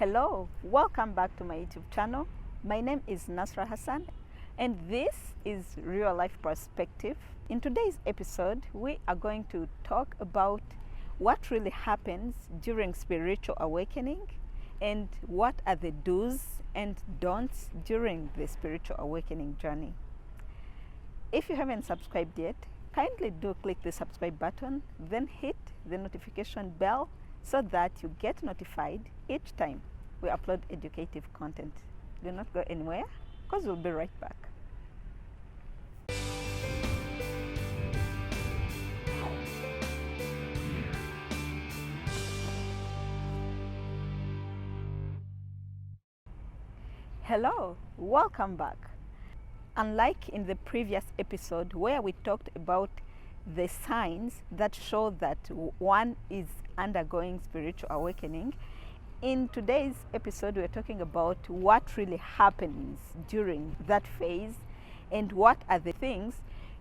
Hello, welcome back to my YouTube channel. My name is Nasra Hassan and this is Real Life Perspective. In today's episode, we are going to talk about what really happens during spiritual awakening and what are the do's and don'ts during the spiritual awakening journey. If you haven't subscribed yet, kindly do click the subscribe button, then hit the notification bell so that you get notified each time we upload educative content. Do not go anywhere because we'll be right back. Hello, welcome back. Unlike in the previous episode where we talked about the signs that show that one is undergoing spiritual awakening, in today's episode we're talking about what really happens during that phase and what are the things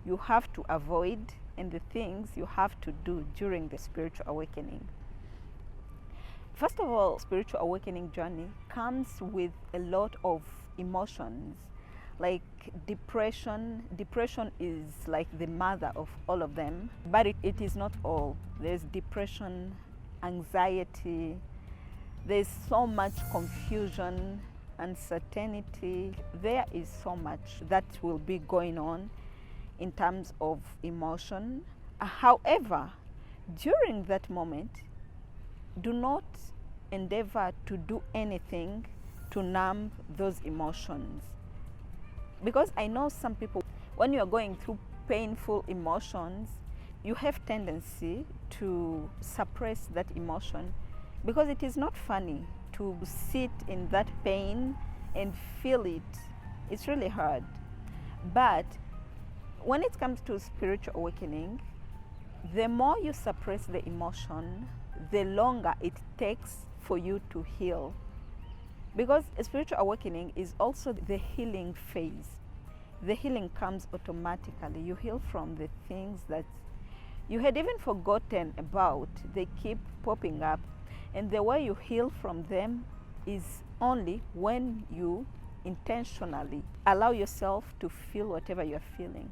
you have to avoid and the things you have to do during the spiritual awakening. First of all, spiritual awakening journey comes with a lot of emotions like depression. Depression is like the mother of all of them, but it is not all. There's depression, anxiety, there's so much confusion, uncertainty. There is so much that will be going on in terms of emotion. However, during that moment, do not endeavor to do anything to numb those emotions. Because I know some people, when you are going through painful emotions, you have tendency to suppress that emotion because it is not funny to sit in that pain and feel it. It's really hard. But when it comes to spiritual awakening, the more you suppress the emotion, the longer it takes for you to heal. Because a spiritual awakening is also the healing phase. The healing comes automatically. You heal from the things that you had even forgotten about. They keep popping up. And the way you heal from them is only when you intentionally allow yourself to feel whatever you're feeling.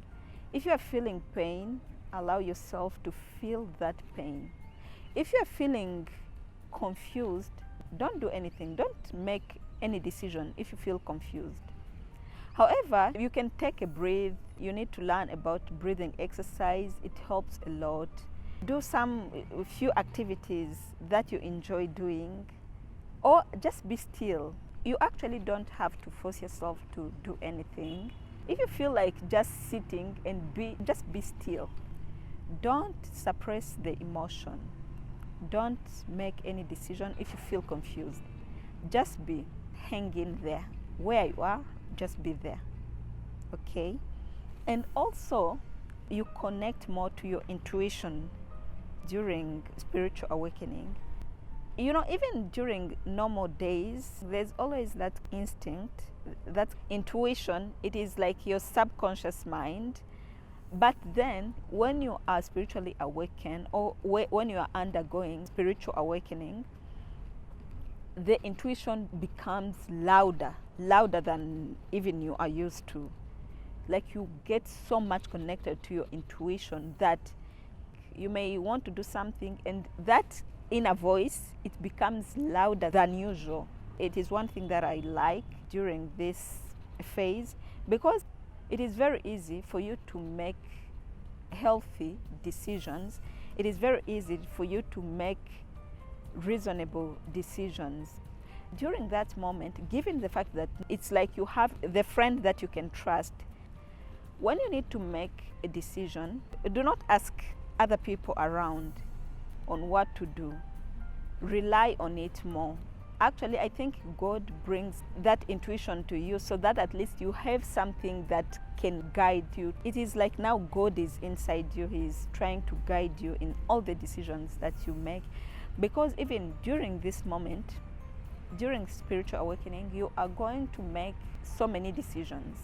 If you're feeling pain, allow yourself to feel that pain. If you're feeling confused, don't do anything. Don't make any decision if you feel confused. However, you can take a breath. You need to learn about breathing exercise. It helps a lot. Do a few activities that you enjoy doing, or just be still. You actually don't have to force yourself to do anything. If you feel like just sitting and just be still. Don't suppress the emotion. Don't make any decision if you feel confused. Just be hanging there. Where you are, just be there. Okay? And also, you connect more to your intuition during spiritual awakening. You know, even during normal days, there's always that instinct, that intuition. It is like your subconscious mind. But then, when you are spiritually awakened, or when you are undergoing spiritual awakening, the intuition becomes louder than even you are used to. Like you get so much connected to your intuition that you may want to do something, and that inner voice, it becomes louder than usual. It is one thing that I like during this phase, because it is very easy for you to make healthy decisions. It is very easy for you to make reasonable decisions. During that moment, given the fact that it's like you have the friend that you can trust, when you need to make a decision, do not ask other people around on what to do. Rely on it more. Actually, I think God brings that intuition to you so that at least you have something that can guide you. It is like now God is inside you. He's trying to guide you in all the decisions that you make. Because even during this moment, during spiritual awakening, you are going to make so many decisions.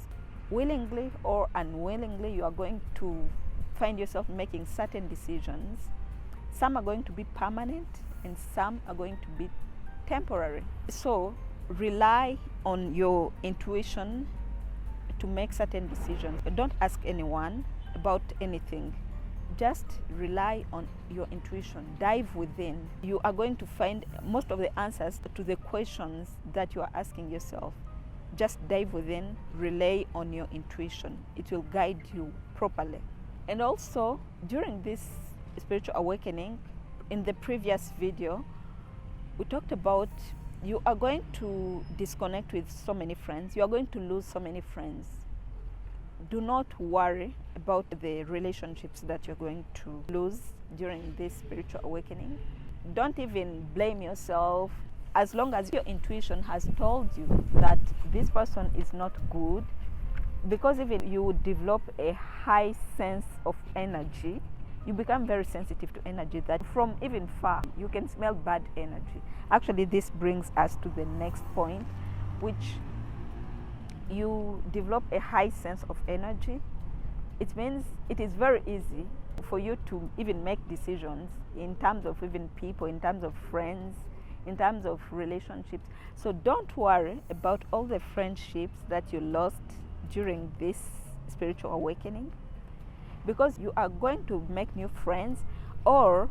Willingly or unwillingly, you are going to find yourself making certain decisions. Some are going to be permanent and some are going to be temporary. So rely on your intuition to make certain decisions. Don't ask anyone about anything. Just rely on your intuition. Dive within. You are going to find most of the answers to the questions that you are asking yourself. Just dive within, rely on your intuition. It will guide you properly. And also, during this spiritual awakening, in the previous video, we talked about you are going to disconnect with so many friends. You are going to lose so many friends. Do not worry about the relationships that you're going to lose during this spiritual awakening. Don't even blame yourself, as long as your intuition has told you that this person is not good, because even you would develop a high sense of energy. You become very sensitive to energy that from even far you can smell bad energy. Actually, this brings us to the next point, which you develop a high sense of energy. It means it is very easy for you to even make decisions in terms of even people, in terms of friends, in terms of relationships. So don't worry about all the friendships that you lost during this spiritual awakening, because you are going to make new friends, or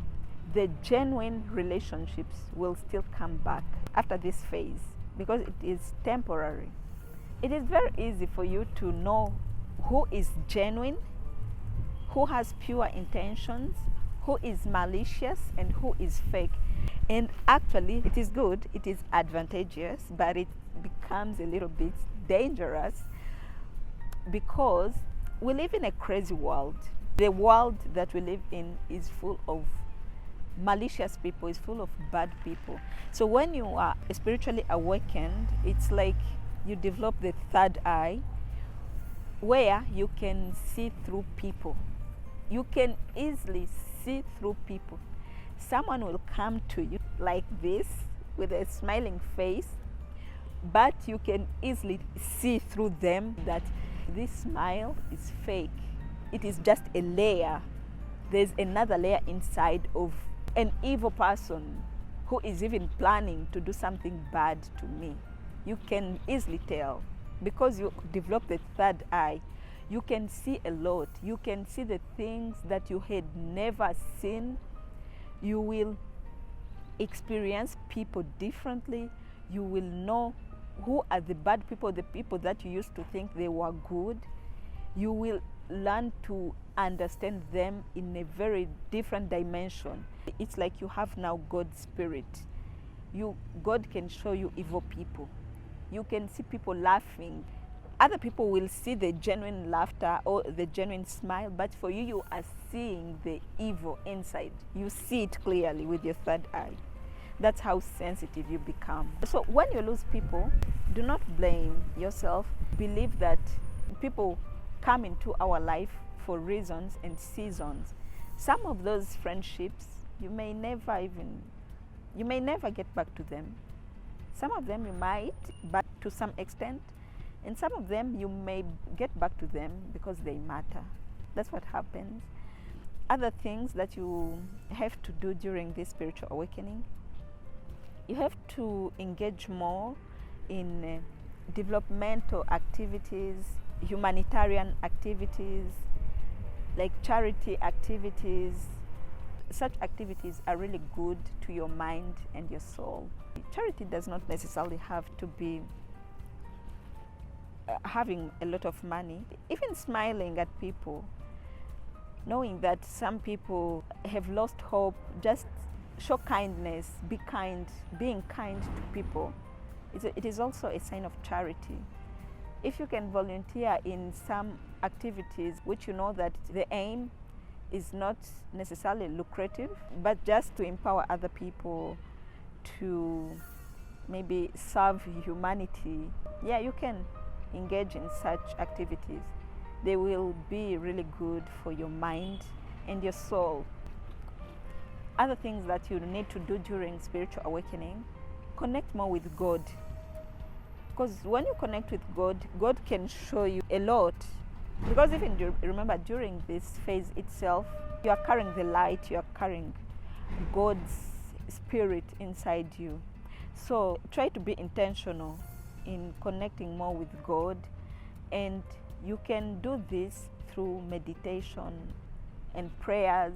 the genuine relationships will still come back after this phase, because it is temporary. It is very easy for you to know who is genuine, who has pure intentions, who is malicious, and who is fake. And actually, it is good, it is advantageous, but it becomes a little bit dangerous, because we live in a crazy world. The world that we live in is full of malicious people, is full of bad people. So when you are spiritually awakened, it's like you develop the third eye, where you can see through people. You can easily see through people. Someone will come to you like this with a smiling face, but you can easily see through them that this smile is fake. It is just a layer. There's another layer inside of an evil person who is even planning to do something bad to me. You can easily tell, because you develop the third eye. You can see a lot. You can see the things that you had never seen. You will experience people differently. You will know who are the bad people, the people that you used to think they were good. You will learn to understand them in a very different dimension. It's like you have now God's spirit. God can show you evil people. You can see people laughing. Other people will see the genuine laughter or the genuine smile, but for you, you are seeing the evil inside. You see it clearly with your third eye. That's how sensitive you become. So when you lose people, do not blame yourself. Believe that people come into our life for reasons and seasons. Some of those friendships, you may never get back to them. Some of them you might, but to some extent. And some of them you may get back to them because they matter. That's what happens. Other things that you have to do during this spiritual awakening, you have to engage more in developmental activities, humanitarian activities, like charity activities. Such activities are really good to your mind and your soul. Charity does not necessarily have to be having a lot of money. Even smiling at people, knowing that some people have lost hope, just show kindness, be kind. Being kind to people, it is also a sign of charity. If you can volunteer in some activities which you know that the aim is not necessarily lucrative, but just to empower other people to maybe serve humanity, yeah, you can engage in such activities. They will be really good for your mind and your soul. Other things that you need to do during spiritual awakening, connect more with God. Because when you connect with God, God can show you a lot. Because even remember, during this phase itself, you are carrying the light, you are carrying God's spirit inside you. So try to be intentional in connecting more with God, and you can do this through meditation and prayers.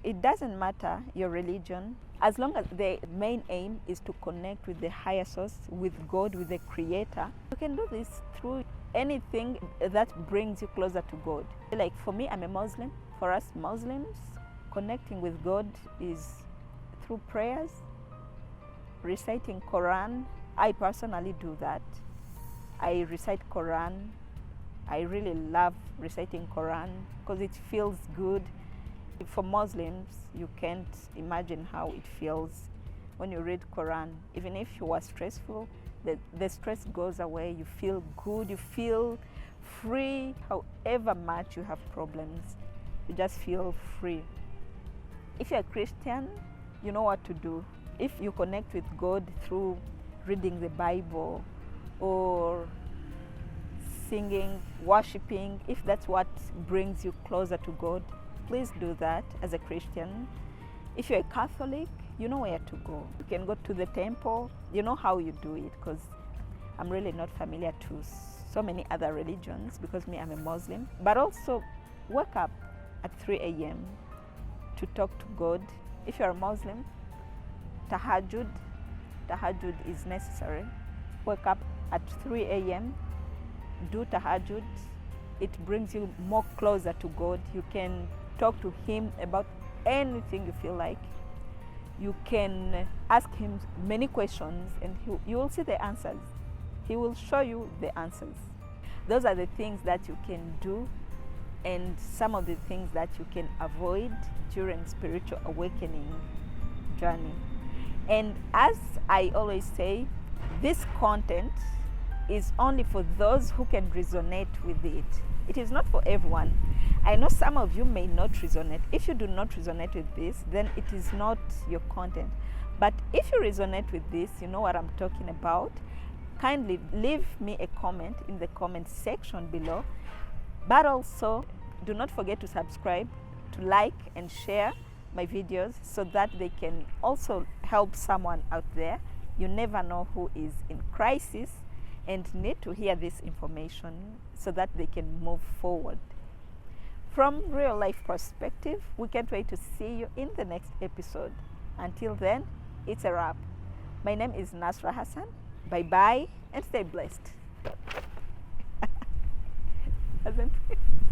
It doesn't matter your religion, as long as the main aim is to connect with the higher source, with God, with the Creator. You can do this through anything that brings you closer to God. Like for me, I'm a Muslim. For us Muslims, connecting with God is through prayers, reciting Quran. I personally do that. I recite Quran. I really love reciting Quran because it feels good. For Muslims, you can't imagine how it feels when you read Quran. Even if you are stressful, the stress goes away. You feel good. You feel free. However much you have problems, you just feel free. If you're a Christian, you know what to do. If you connect with God through reading the Bible or singing, worshiping, if that's what brings you closer to God, please do that as a Christian. If you're a Catholic, you know where to go. You can go to the temple. You know how you do it, because I'm really not familiar to so many other religions, because me, I'm a Muslim. But also wake up at 3 a.m. to talk to God. If you're a Muslim, tahajjud is necessary. Wake up at 3 a.m. do tahajjud. It brings you more closer to God. You can talk to Him about anything you feel like. You can ask Him many questions, and you will see the answers. He will show you the answers. Those are the things that you can do, and some of the things that you can avoid during spiritual awakening journey. And as I always say, this content is only for those who can resonate with it. It is not for everyone. I know some of you may not resonate. If you do not resonate with this, then it is not your content. But if you resonate with this, you know what I'm talking about, kindly leave me a comment in the comment section below. But also, do not forget to subscribe, to like and share my videos so that they can also help someone out there. You never know who is in crisis and need to hear this information so that they can move forward. From real life perspective, we can't wait to see you in the next episode. Until then, it's a wrap. My name is Nasra Hassan. Bye bye and stay blessed.